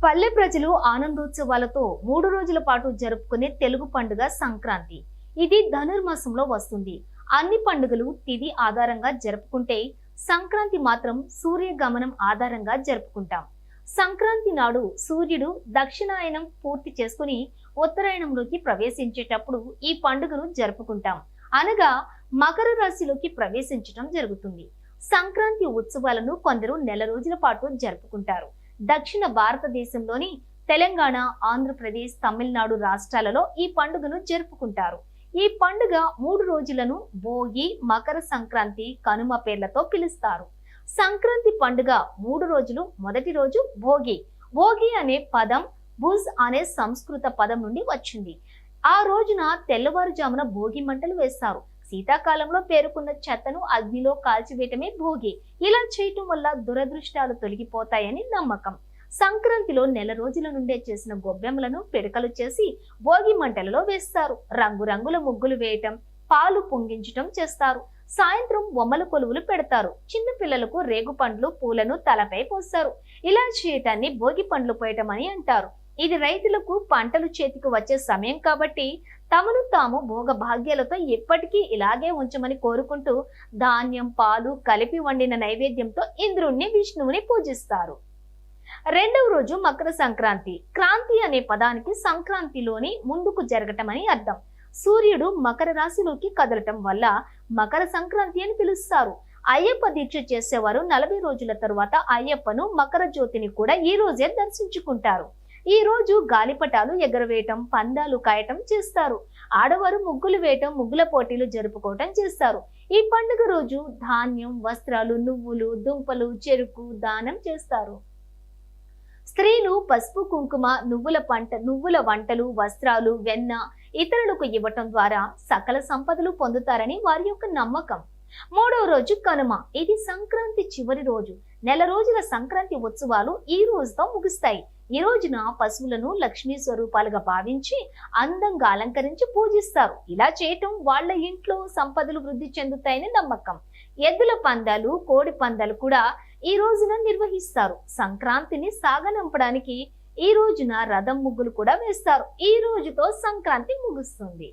పల్లె ప్రజలు ఆనందోత్సవాలతో 3 రోజుల పాటు జరుపుకునే తెలుగు పండుగ సంక్రాంతి. ఇది ధనుర్మాసంలో వస్తుంది. అన్ని పండుగలు తిథి ఆధారంగా జరుపుకుంటే సంక్రాంతి మాత్రం సూర్యగమనం ఆధారంగా జరుపుకుంటాం. సంక్రాంతి నాడు సూర్యుడు దక్షిణాయనం పూర్తి చేసుకుని ఉత్తరాయణంలోకి ప్రవేశించేటప్పుడు ఈ పండుగను జరుపుకుంటాం. అనగా మకర రాశిలోకి ప్రవేశించడం జరుగుతుంది. సంక్రాంతి ఉత్సవాలను కొందరు నెల రోజుల పాటు జరుపుకుంటారు. దక్షిణ భారతదేశంలోని తెలంగాణ, ఆంధ్రప్రదేశ్, తమిళనాడు రాష్ట్రాలలో ఈ పండుగను జరుపుకుంటారు. ఈ పండుగ 3 రోజులను భోగి, మకర సంక్రాంతి, కనుమ పేర్లతో పిలుస్తారు. సంక్రాంతి పండుగ 3 రోజులు. మొదటి రోజు భోగి. భోగి అనే పదం భుజ్ అనే సంస్కృత పదం నుండి వచ్చింది. ఆ రోజున తెల్లవారుజామున భోగి మంటలు వేస్తారు. శీతాకాలంలో పేరుకున్న చెత్తను అగ్నిలో కాల్చివేయటమే భోగి. ఇలా చేయటం వల్ల దురదృష్టాలు తొలగిపోతాయని నమ్మకం. సంక్రాంతిలో నెల రోజుల నుండే చేసిన గొబ్బెమ్మలను పిడకలు చేసి భోగి మంటలలో వేస్తారు. రంగురంగుల ముగ్గులు వేయటం, పాలు పొంగించటం చేస్తారు. సాయంత్రం బొమ్మల కొలువులు పెడతారు. చిన్న పిల్లలకు రేగు పండ్లు, పూలను తలపై పోస్తారు. ఇలా చేయటాన్ని భోగి పండ్లు పోయటం అని అంటారు. ఇది రైతులకు పంటలు చేతికి వచ్చే సమయం కాబట్టి తమను తాము భోగ భాగ్యాలతో ఎప్పటికీ ఇలాగే ఉంచమని కోరుకుంటూ ధాన్యం, పాలు కలిపి వండిన నైవేద్యంతో ఇంద్రుణ్ణి, విష్ణువుని పూజిస్తారు. రెండవ రోజు మకర సంక్రాంతి. క్రాంతి అనే పదానికి సంక్రాంతిలోని ముందుకు జరగటం అని అర్థం. సూర్యుడు మకర రాశిలోకి కదలటం వల్ల మకర సంక్రాంతి అని పిలుస్తారు. అయ్యప్ప దీక్ష చేసేవారు 40 రోజుల తరువాత అయ్యప్పను, మకర జ్యోతిని కూడా ఈ రోజే దర్శించుకుంటారు. ఈ రోజు గాలిపటాలు ఎగరవేయటం, పందాలు కాయటం చేస్తారు. ఆడవారు ముగ్గులు వేయటం, ముగ్గుల పోటీలు జరుపుకోవటం చేస్తారు. ఈ పండుగ రోజు ధాన్యం, వస్త్రాలు, నువ్వులు, దుంపలు, చెరుకు దానం చేస్తారు. స్త్రీలు పసుపు, కుంకుమ, నువ్వుల వంటలు, వస్త్రాలు, వెన్న ఇతరులకు ఇవ్వటం ద్వారా సకల సంపదలు పొందుతారని వారి యొక్క నమ్మకం. మూడవ రోజు కనుమ. ఇది సంక్రాంతి చివరి రోజు. నెల రోజుల సంక్రాంతి ఉత్సవాలు ఈ రోజుతో ముగుస్తాయి. ఈ రోజున పశువులను లక్ష్మీ స్వరూపాలుగా భావించి అందంగా అలంకరించి పూజిస్తారు. ఇలా చేయటం వాళ్ళ ఇంట్లో సంపదలు వృద్ధి చెందుతాయని నమ్మకం. ఎద్దుల పందాలు, కోడి పందాలు కూడా ఈ రోజున నిర్వహిస్తారు. సంక్రాంతిని సాగనంపడానికి ఈ రోజున రథం ముగ్గులు కూడా వేస్తారు. ఈ రోజుతో సంక్రాంతి ముగుస్తుంది.